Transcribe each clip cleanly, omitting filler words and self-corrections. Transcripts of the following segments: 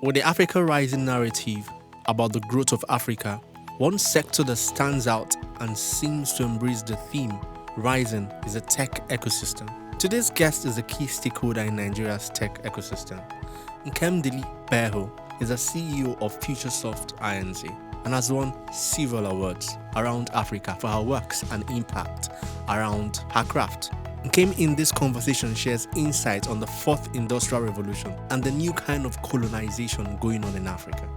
With the Africa Rising narrative about the growth of Africa, one sector that stands out and seems to embrace the theme rising is the tech ecosystem. Today's guest is a key stakeholder in Nigeria's tech ecosystem. Nkemdilim Begho is a CEO of FutureSoft Inc. and has won several awards around Africa for her works and impact around her craft. Nkem in this conversation shares insights on the fourth industrial revolution and the new kind of colonization going on in Africa.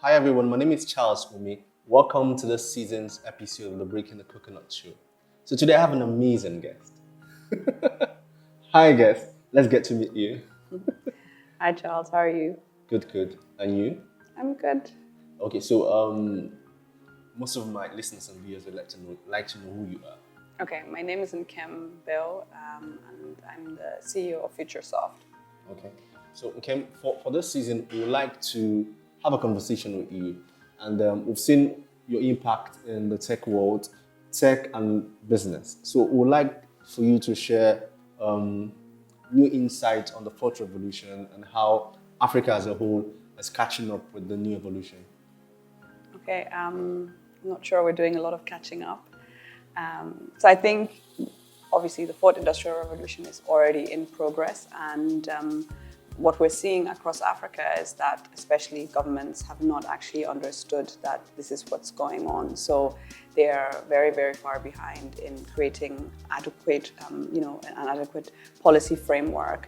Hi everyone, my name is Charles Umeh. Welcome to this season's episode of the Breaking the Coconut Show. So today I have an amazing guest. Hi guest, let's get to meet you. Hi Charles, how are you? Good. And you? I'm good. Okay, so most of my listeners and viewers would like to know who you are. Okay, my name is Nkemdilim Begho, and I'm the CEO of FutureSoft. Okay, so Nkem, for this season, we would like to have a conversation with you. And we've seen your impact in the tech world, tech and business. So we would like for you to share new insights on the fourth revolution and how Africa as a whole is catching up with the new evolution. Okay, I'm not sure we're doing a lot of catching up. So I think, obviously, the fourth industrial revolution is already in progress. And what we're seeing across Africa is that especially governments have not actually understood that this is what's going on. So they are very, very far behind in creating adequate, an adequate policy framework.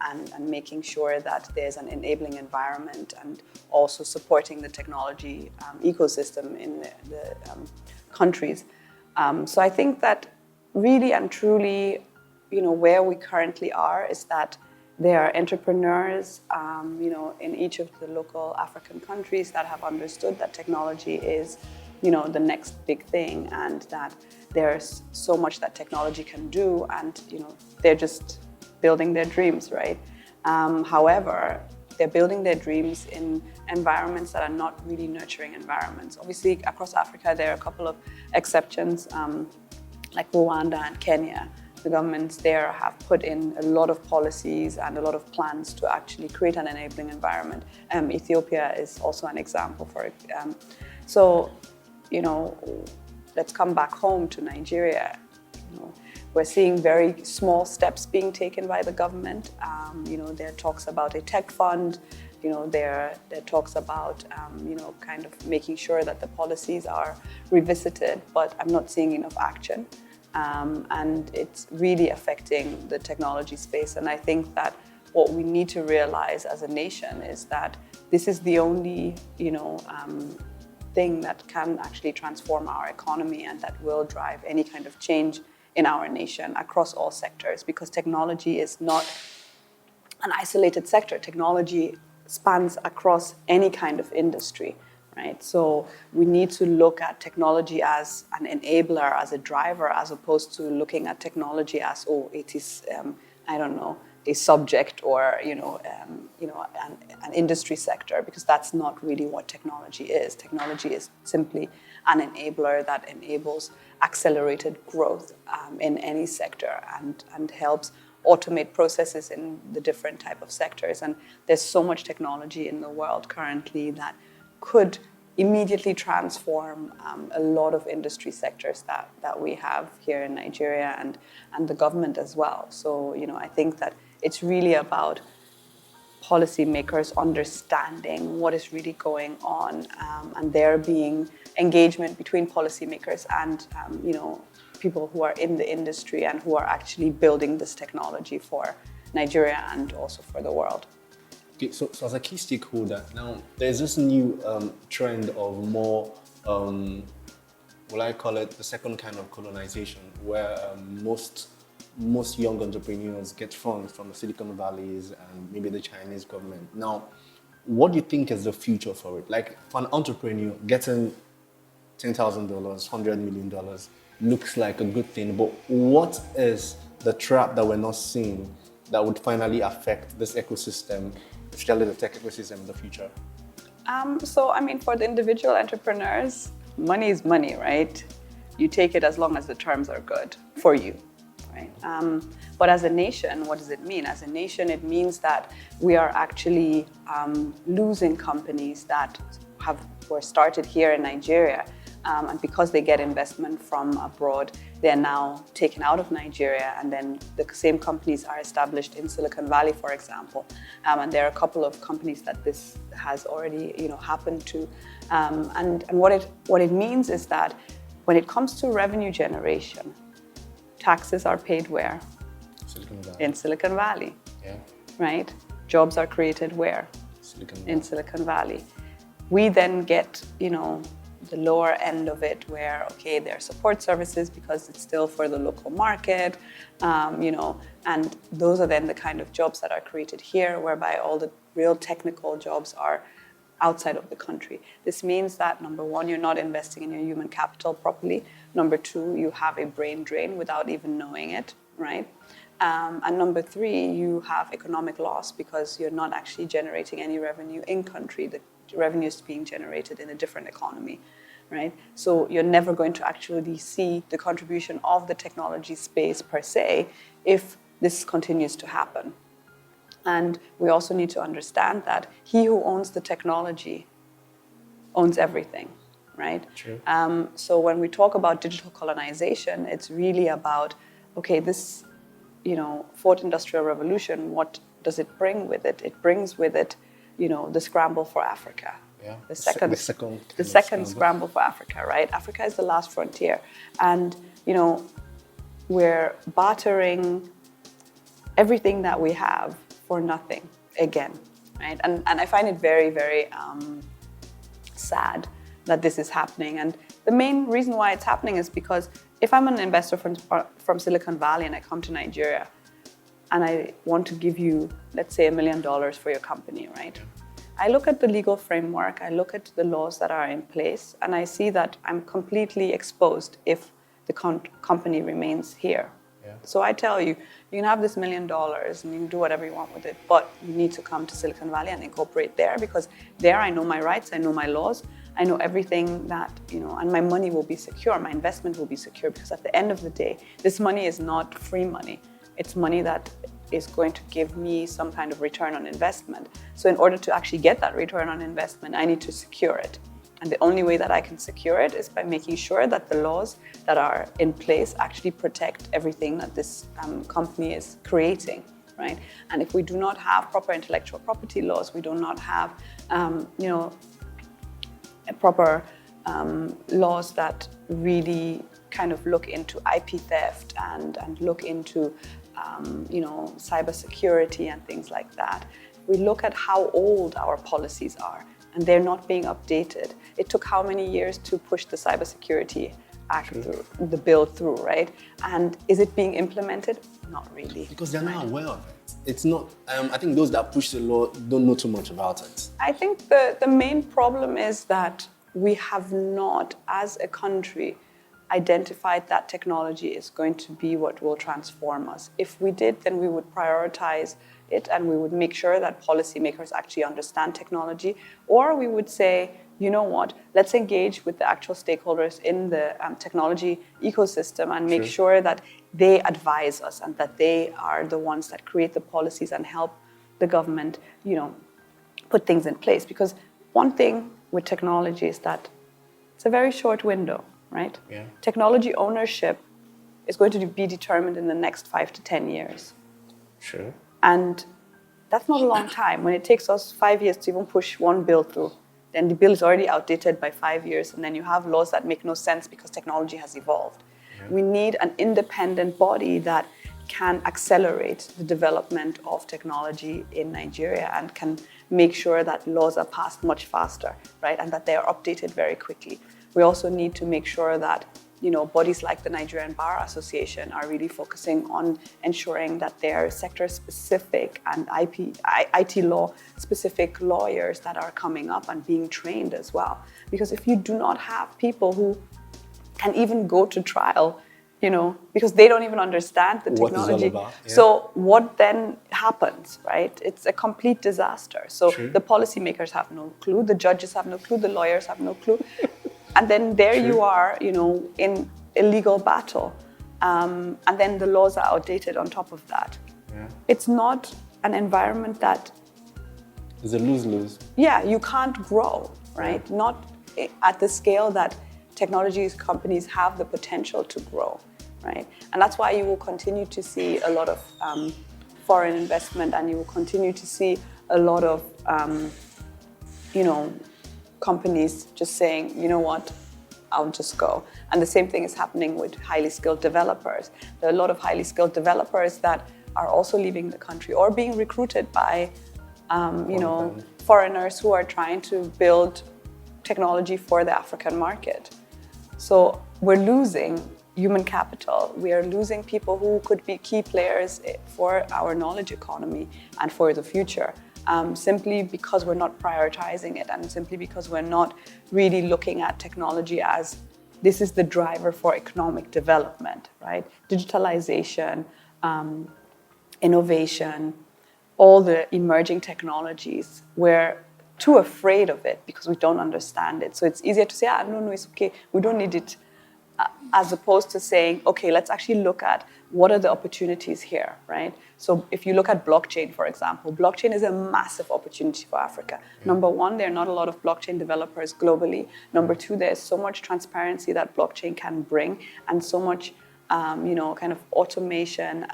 And making sure that there's an enabling environment and also supporting the technology ecosystem in the countries. So I think that really and truly, where we currently are is that there are entrepreneurs, in each of the local African countries that have understood that technology is, the next big thing, and that there's so much that technology can do, and, they're just building their dreams, right? However, they're building their dreams in environments that are not really nurturing environments. Obviously, across Africa, there are a couple of exceptions, like Rwanda and Kenya. The governments there have put in a lot of policies and a lot of plans to actually create an enabling environment. Ethiopia is also an example for it. So, let's come back home to Nigeria. We're seeing very small steps being taken by the government. There are talks about a tech fund. There are talks about, kind of making sure that the policies are revisited, but I'm not seeing enough action. And it's really affecting the technology space. And I think that what we need to realize as a nation is that this is the only, thing that can actually transform our economy and that will drive any kind of change in our nation across all sectors, because technology is not an isolated sector. Technology spans across any kind of industry, right? So we need to look at technology as an enabler, as a driver, as opposed to looking at technology as, it is, a subject or, an industry sector, because that's not really what technology is. Technology is simply an enabler that enables accelerated growth in any sector and helps automate processes in the different type of sectors. And there's so much technology in the world currently that could immediately transform a lot of industry sectors that we have here in Nigeria and the government as well. So, I think that it's really about policymakers understanding what is really going on, and there being engagement between policymakers and people who are in the industry and who are actually building this technology for Nigeria and also for the world. Okay, so as a key stakeholder, now there's this new trend of more, will I call it the second kind of colonization, where most young entrepreneurs get funds from the Silicon Valleys and maybe the Chinese government. Now, what do you think is the future for it? Like, for an entrepreneur, getting $10,000, $100 million looks like a good thing, but what is the trap that we're not seeing that would finally affect this ecosystem, especially the tech ecosystem in the future? For the individual entrepreneurs, money is money, right? You take it as long as the terms are good for you. right? But as a nation, what does it mean? As a nation, it means that we are actually losing companies that were started here in Nigeria. And because they get investment from abroad, they're now taken out of Nigeria, and then the same companies are established in Silicon Valley, for example. And there are a couple of companies that this has already, happened to. And what it means is that when it comes to revenue generation, taxes are paid where? Silicon Valley. In Silicon Valley. Yeah. Right? Jobs are created where? Silicon Valley. In Silicon Valley. We then get, the lower end of it where, okay, there are support services because it's still for the local market, and those are then the kind of jobs that are created here, whereby all the real technical jobs are outside of the country. This means that, number one, you're not investing in your human capital properly. Number two, you have a brain drain without even knowing it, right? And number three, you have economic loss because you're not actually generating any revenue in country. The revenue is being generated in a different economy, right? So you're never going to actually see the contribution of the technology space per se if this continues to happen. And we also need to understand that he who owns the technology owns everything, right? True. So when we talk about digital colonization, it's really about, okay, this, fourth industrial revolution, what does it bring with it? It brings with it, the scramble for Africa. Yeah. The second scramble for Africa, right? Africa is the last frontier. And, we're bartering everything that we have for nothing again, right? And I find it very, very sad that this is happening. And the main reason why it's happening is because if I'm an investor from Silicon Valley and I come to Nigeria and I want to give you, let's say, $1 million for your company, right? I look at the legal framework, I look at the laws that are in place, and I see that I'm completely exposed if the company remains here. Yeah. So I tell you, you can have this $1 million and you can do whatever you want with it, but you need to come to Silicon Valley and incorporate there, because there I know my rights, I know my laws, I know everything that, and my money will be secure, my investment will be secure, because at the end of the day, this money is not free money. It's money that is going to give me some kind of return on investment. So in order to actually get that return on investment, I need to secure it. And the only way that I can secure it is by making sure that the laws that are in place actually protect everything that this company is creating, right? And if we do not have proper intellectual property laws, we do not have, proper laws that really kind of look into IP theft and look into cybersecurity and things like that. We look at how old our policies are, and they're not being updated. It took how many years to push the Cybersecurity Act through, the bill through, right? And is it being implemented? Not really. Because they're not aware of it. It's not, I think those that push the law don't know too much about it. I think the main problem is that we have not, as a country, identified that technology is going to be what will transform us. If we did, then we would prioritize it and we would make sure that policymakers actually understand technology, or we would say, you know what, let's engage with the actual stakeholders in the technology ecosystem and make sure that they advise us and that they are the ones that create the policies and help the government, put things in place. Because one thing with technology is that it's a very short window, right? Yeah. Technology ownership is going to be determined in the next 5 to 10 years. Sure. And that's not a long time. When it takes us 5 years to even push one bill through, then the bill is already outdated by 5 years, and then you have laws that make no sense because technology has evolved. Yeah. We need an independent body that can accelerate the development of technology in Nigeria and can make sure that laws are passed much faster, right? And that they are updated very quickly. We also need to make sure that bodies like the Nigerian Bar Association are really focusing on ensuring that there are sector-specific and IT law-specific lawyers that are coming up and being trained as well. Because if you do not have people who can even go to trial, because they don't even understand the technology. What it's all about. Yeah. So what then happens, right? It's a complete disaster. So the policymakers have no clue, the judges have no clue, the lawyers have no clue. And then there you are, in a legal battle. and then the laws are outdated on top of that. Yeah. It's not an environment that... It's a lose-lose. Yeah, you can't grow, right? Yeah. Not at the scale that technology companies have the potential to grow, right? And that's why you will continue to see a lot of foreign investment, and you will continue to see a lot of, companies just saying, you know what, I'll just go. And the same thing is happening with highly skilled developers. There are a lot of highly skilled developers that are also leaving the country or being recruited by, foreigners who are trying to build technology for the African market. So we're losing human capital. We are losing people who could be key players for our knowledge economy and for the future, simply because we're not prioritizing it, and simply because we're not really looking at technology as this is the driver for economic development, right? Digitalization, innovation, all the emerging technologies, we're too afraid of it because we don't understand it. So it's easier to say, no, it's okay, we don't need it, as opposed to saying, okay, let's actually look at what are the opportunities here, right? So if you look at blockchain, for example, blockchain is a massive opportunity for Africa. Number one, there are not a lot of blockchain developers globally. Number two, there's so much transparency that blockchain can bring, and so much, kind of automation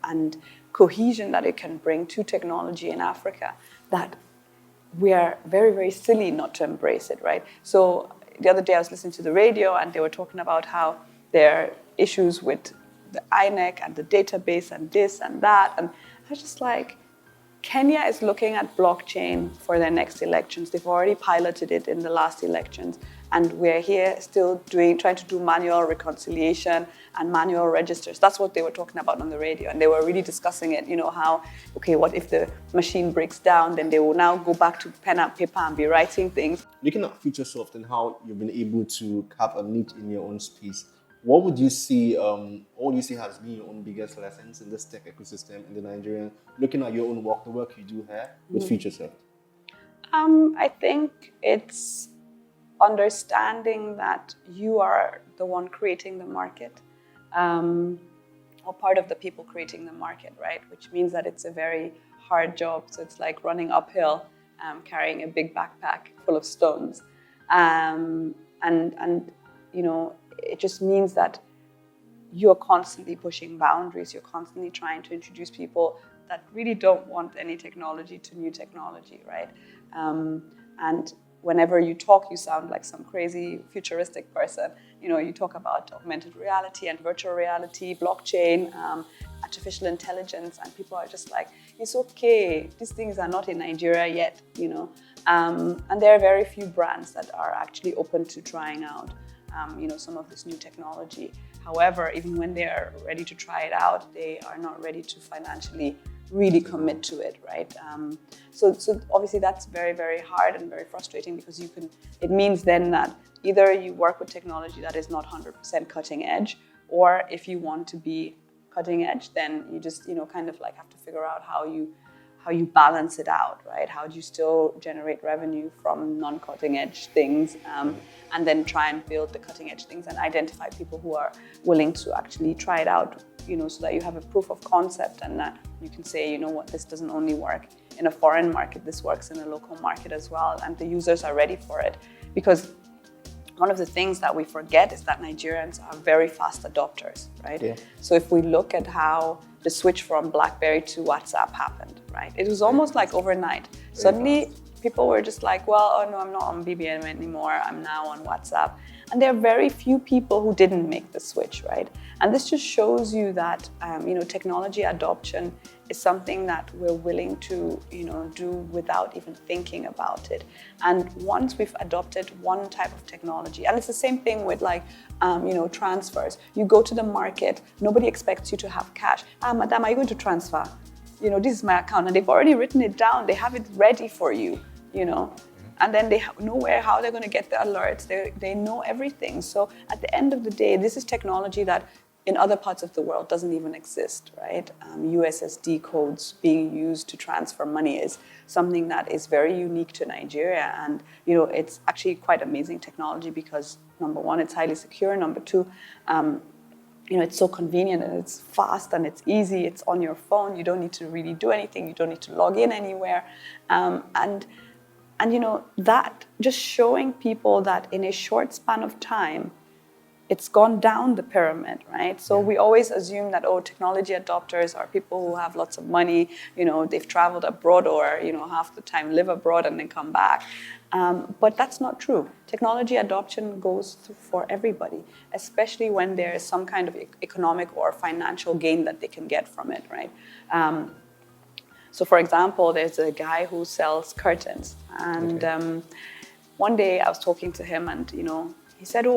and cohesion that it can bring to technology in Africa, that we are very, very silly not to embrace it, right? So the other day I was listening to the radio, and they were talking about how there are issues with the INEC and the database and this and that. And I was just like, Kenya is looking at blockchain for their next elections. They've already piloted it in the last elections. And we're here still trying to do manual reconciliation and manual registers. That's what they were talking about on the radio. And they were really discussing it, how, okay, what if the machine breaks down? Then they will now go back to pen and paper and be writing things. Looking at Futuresoft and how you've been able to carve a niche in your own space, what would you see, has been your own biggest lessons in this tech ecosystem in the Nigerian, looking at your own work, the work you do here with Futuresoft? I think it's understanding that you are the one creating the market, or part of the people creating the market, right? Which means that it's a very hard job. So it's like running uphill, carrying a big backpack full of stones. It just means that you're constantly pushing boundaries. You're constantly trying to introduce people that really don't want any technology to new technology, right? And whenever you talk, you sound like some crazy futuristic person. You talk about augmented reality and virtual reality, blockchain, artificial intelligence, and people are just like, it's okay, these things are not in Nigeria yet, And there are very few brands that are actually open to trying out, some of this new technology. However, even when they are ready to try it out, they are not ready to financially really commit to it, right? So obviously that's very, very hard and very frustrating, because it means then that either you work with technology that is not 100% cutting edge, or if you want to be cutting edge, then you just, kind of like have to figure out how you balance it out, right? How do you still generate revenue from non-cutting edge things, and then try and build the cutting edge things and identify people who are willing to actually try it out, so that you have a proof of concept, and that you can say, you know what, this doesn't only work in a foreign market, this works in a local market as well, and the users are ready for it. Because one of the things that we forget is that Nigerians are very fast adopters, right? Yeah. So if we look at how the switch from BlackBerry to WhatsApp happened, right? It was almost like overnight. Suddenly, people were just like, well, oh no, I'm not on BBM anymore, I'm now on WhatsApp. And there are very few people who didn't make the switch, right? And this just shows you that, technology adoption is something that we're willing to, do without even thinking about it. And once we've adopted one type of technology, and it's the same thing with transfers. You go to the market, nobody expects you to have cash. Madam, are you going to transfer? This is my account, and they've already written it down. They have it ready for you, And then they know how they're going to get the alerts. They know everything. So at the end of the day, this is technology that in other parts of the world doesn't even exist, right? USSD codes being used to transfer money is something that is very unique to Nigeria. And, it's actually quite amazing technology because, number one, it's highly secure. Number two, it's so convenient and it's fast and it's easy. It's on your phone. You don't need to really do anything. You don't need to log in anywhere. And that just showing people that in a short span of time, it's gone down the pyramid, right? So we always assume that, technology adopters are people who have lots of money, they've traveled abroad or, half the time live abroad and then come back. But that's not true. Technology adoption goes for everybody, especially when there is some kind of economic or financial gain that they can get from it, right? So for example, there's a guy who sells curtains. And one day I was talking to him and, he said, he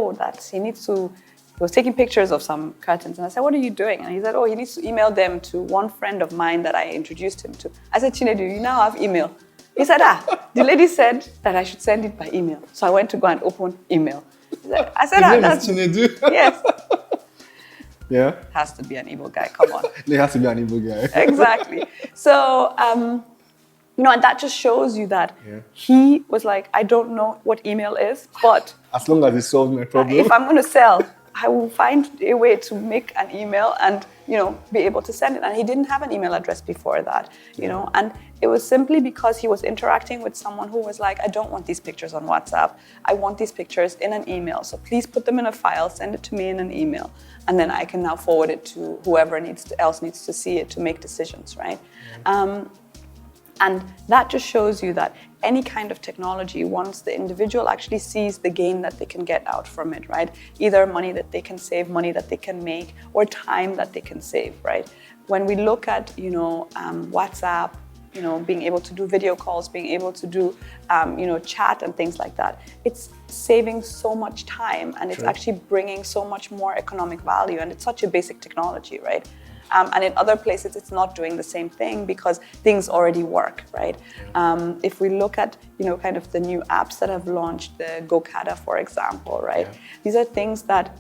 was taking pictures of some curtains. And I said, what are you doing? And he said, he needs to email them to one friend of mine that I introduced him to. I said, Chinedu, you now have email. He said, the lady said that I should send it by email. So I went to go and open email. I said, that's Chinedu. Yes. Yeah. Has to be an Igbo guy, come on. There has to be an Igbo guy. Exactly. So, and that just shows you that he was like, I don't know what email is, but as long as it solves my problem. If I'm going to sell, I will find a way to make an email and, be able to send it. And he didn't have an email address before that, and it was simply because he was interacting with someone who was like, I don't want these pictures on WhatsApp. I want these pictures in an email. So please put them in a file, send it to me in an email. And then I can now forward it to whoever else needs to see it to make decisions, right? And that just shows you that any kind of technology, once the individual actually sees the gain that they can get out from it, right? Either money that they can save, money that they can make, or time that they can save, right? When we look at, WhatsApp, being able to do video calls, being able to do, chat and things like that, it's saving so much time and it's actually bringing so much more economic value. And it's such a basic technology, right? And in other places, it's not doing the same thing because things already work, right? If we look at, kind of the new apps that have launched, the GoCada, for example, right? These are things that,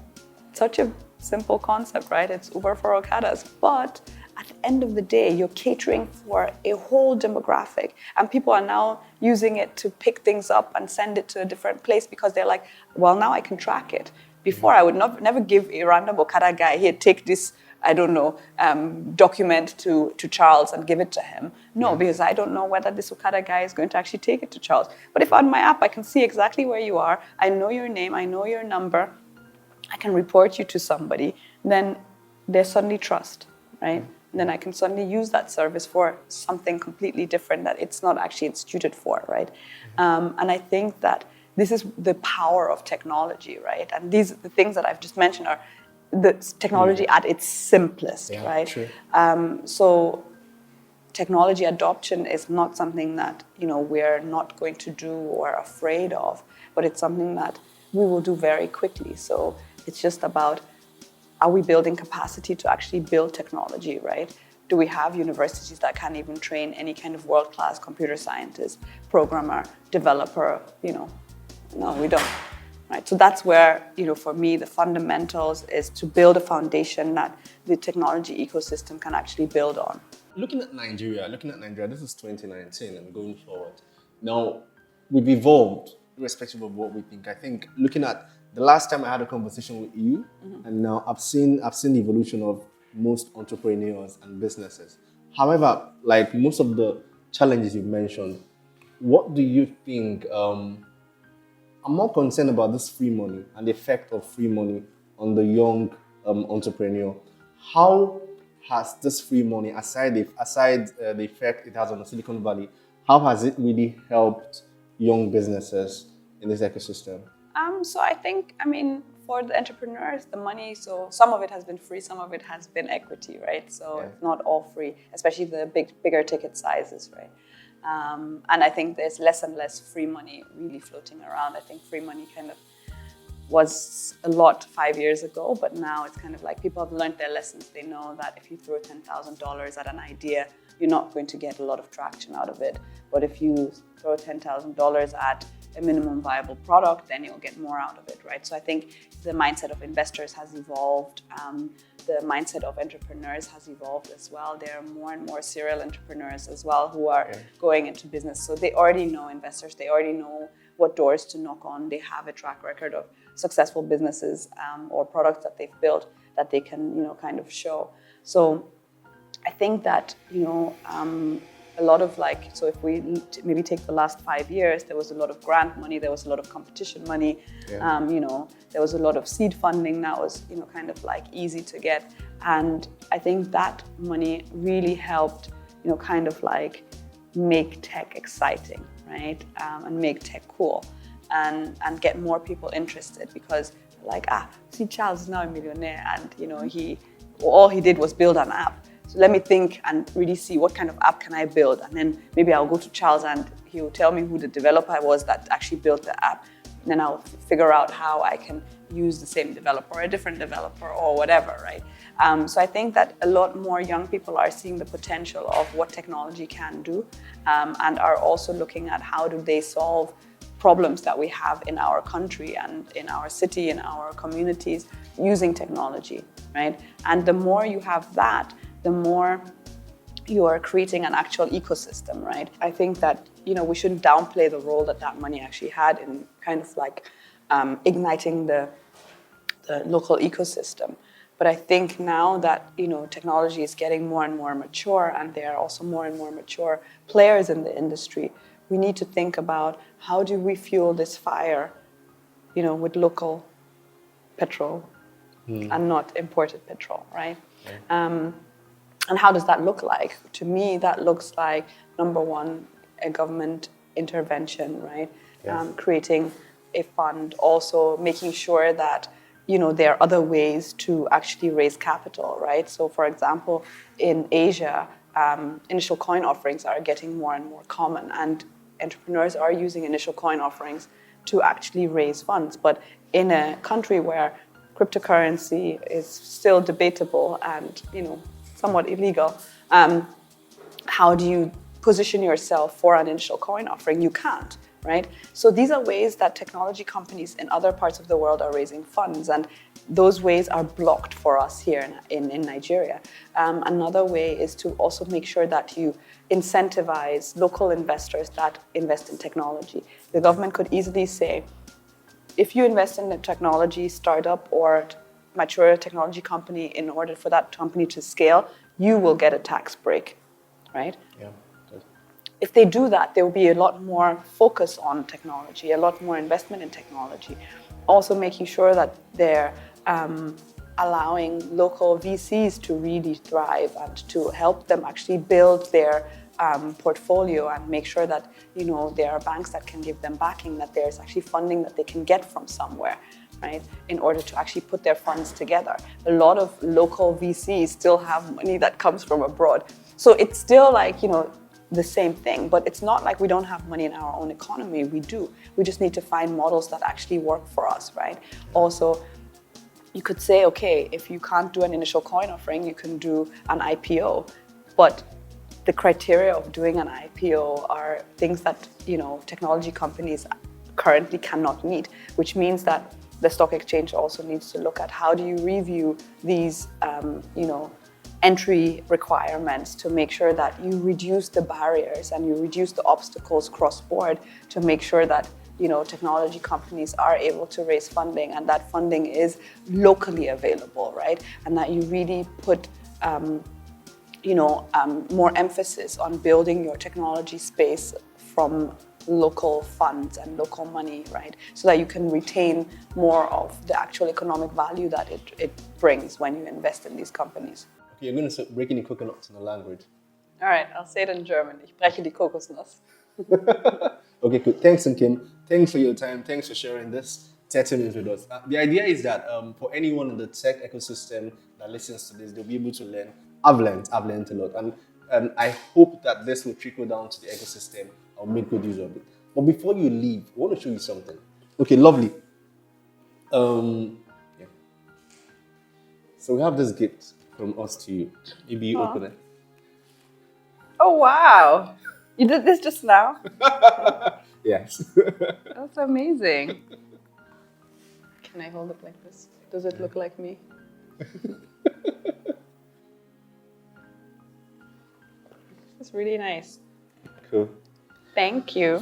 such a simple concept, right? It's Uber for Okadas, but at the end of the day, you're catering for a whole demographic, and people are now using it to pick things up and send it to a different place because they're like, well, now I can track it. Before, I would never give a random Okada guy, here, take this, I don't know, document to Charles and give it to him. No, because I don't know whether this Okada guy is going to actually take it to Charles. But if on my app, I can see exactly where you are, I know your name, I know your number, I can report you to somebody, then there's suddenly trust, right? And then I can suddenly use that service for something completely different that it's not actually instituted for, right? And I think that this is the power of technology, right? And the things that I've just mentioned are the technology at its simplest, right? True. So technology adoption is not something that, we're not going to do or afraid of, but it's something that we will do very quickly. So it's just about, are we building capacity to actually build technology, right? Do we have universities that can even train any kind of world-class computer scientist, programmer, developer, No, we don't, right? So that's where, for me, the fundamentals is to build a foundation that the technology ecosystem can actually build on. Looking at Nigeria, this is 2019 and going forward. Now, we've evolved, irrespective of what we think. I think looking at the last time I had a conversation with you, and now I've seen the evolution of most entrepreneurs and businesses. However, like most of the challenges you've mentioned, what do you think? I'm more concerned about this free money and the effect of free money on the young entrepreneur. How has this free money, aside the effect it has on the Silicon Valley, how has it really helped young businesses in this ecosystem? So I think, for the entrepreneurs, the money, so some of it has been free, some of it has been equity, right? So it's not all free, especially the bigger ticket sizes, right? And I think there's less and less free money really floating around. I think free money kind of was a lot 5 years ago, but now it's kind of like people have learned their lessons. They know that if you throw $10,000 at an idea, you're not going to get a lot of traction out of it. But if you throw $10,000 at a minimum viable product, then you'll get more out of it, right? So I think the mindset of investors has evolved. The mindset of entrepreneurs has evolved as well. There are more and more serial entrepreneurs as well who are going into business. So they already know investors. They already know what doors to knock on. They have a track record of successful businesses or products that they've built. that they can, kind of show. So I think that, a lot of so if we maybe take the last 5 years, there was a lot of grant money, there was a lot of competition money, there was a lot of seed funding that was, kind of easy to get. And I think that money really helped, kind of make tech exciting, right? And make tech cool and get more people interested, because see, Charles is now a millionaire, and, all he did was build an app. So let me think and really see what kind of app can I build. And then maybe I'll go to Charles and he'll tell me who the developer was that actually built the app. And then I'll figure out how I can use the same developer or a different developer or whatever, right? So I think that a lot more young people are seeing the potential of what technology can do, and are also looking at how do they solve problems that we have in our country and in our city, in our communities, using technology, right? And the more you have that, the more you are creating an actual ecosystem, right? I think that, we shouldn't downplay the role that money actually had in kind of igniting the local ecosystem. But I think now that, technology is getting more and more mature, and there are also more and more mature players in the industry, we need to think about how do we fuel this fire, with local petrol and not imported petrol, right? Yeah. And how does that look like? To me, that looks like, number one, a government intervention, right? Yes. Creating a fund, also making sure that, there are other ways to actually raise capital, right? So, for example, in Asia, initial coin offerings are getting more and more common, and entrepreneurs are using initial coin offerings to actually raise funds. But in a country where cryptocurrency is still debatable and, somewhat illegal, how do you position yourself for an initial coin offering? You can't, right? So these are ways that technology companies in other parts of the world are raising funds, and those ways are blocked for us here in Nigeria. Another way is to also make sure that you incentivize local investors that invest in technology. The government could easily say, if you invest in a technology startup or mature technology company, in order for that company to scale, you will get a tax break, right? Yeah. Good. If they do that, there will be a lot more focus on technology, a lot more investment in technology. Also making sure that they're allowing local VCs to really thrive and to help them actually build their portfolio, and make sure that, there are banks that can give them backing, that there's actually funding that they can get from somewhere, right, in order to actually put their funds together. A lot of local VCs still have money that comes from abroad. So it's still the same thing, but it's not like we don't have money in our own economy. We do. We just need to find models that actually work for us, right? Also, you could say, okay, if you can't do an initial coin offering, you can do an IPO, but the criteria of doing an IPO are things that, technology companies currently cannot meet, which means that the stock exchange also needs to look at how do you review these, entry requirements to make sure that you reduce the barriers and you reduce the obstacles cross-board to make sure that, technology companies are able to raise funding, and that funding is locally available, right? And that you really put, more emphasis on building your technology space from local funds and local money, right? So that you can retain more of the actual economic value that it brings when you invest in these companies. Okay, you're going to start breaking the coconuts in the language. All right, I'll say it in German. Ich breche die Kokosnuss. Okay, good. Thanks, Nkem. Thanks for your time. Thanks for sharing this 30 minutes with us. The idea is that for anyone in the tech ecosystem that listens to this, they'll be able to learn. I've learned a lot. And I hope that this will trickle down to the ecosystem. I'll make good use of it. But before you leave, I want to show you something. Okay, lovely. Yeah. So we have this gift from us to you. Maybe you open it. Oh, wow. You did this just now? Yes. That's amazing. Can I hold it like this? Does it look like me? It's really nice. Cool. Thank you.